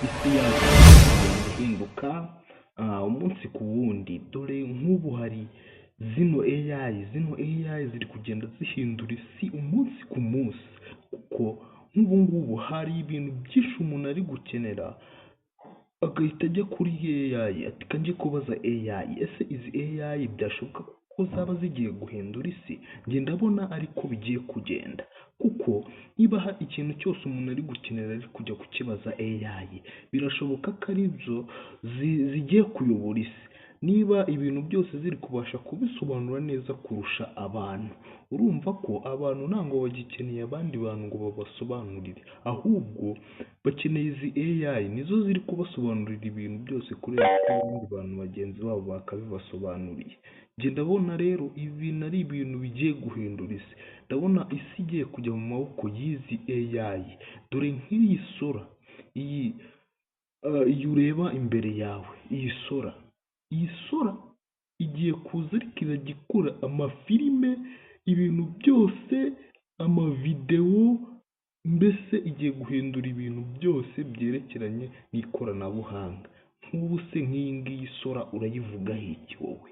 isi yacu igenda ihinduka umunsi ku wundi, dore nk'ubu hari zino AI ziri kugenda zihindura isi umunsi ku munsi, kuko nk'ubu ngubu hari ibintu byinshi umuntu ari gukenera agahita ajya kuri AI ati kanjye kubaza AI, ese izi AI byashoboka ko zaba zigiye guhindura isi? Njye ndabona ariko bigiye kugenda, kuko niba hari ikintu cyose umuntu ari gukenera ari kujya kukibaza AI, birashoboka ko ari byo zigiye kuyobora isi, niba ibintu byose ziri kubasha kubisobanura neza kurusha abantu. Urumva ko abantu ntabwo bagikeneye abandi bantu ngo babasobanurire, ahubwo bakeneye izi AI nizo ziri kubasobanurira ibintu byose kurenza uko abandi bantu bagenzi babo bakabibasobanuriye. Njye ndabona rero ibi bintu ari ibintu bigiye guhindura isi, ndabona isi igiye kujya mu maboko y'izi AI. Dore nk'iyi sora, iyi ureba imbere yawe, iyi sora igiye kuza ariko irajya ikora amafilime, ibintu byose, amavidewo, mbese igiye guhindura ibintu byose byerekeranye n'ikoranabuhanga. Nk'ubu se nk'iyi ngiyi sora urayivugaho iki wowe?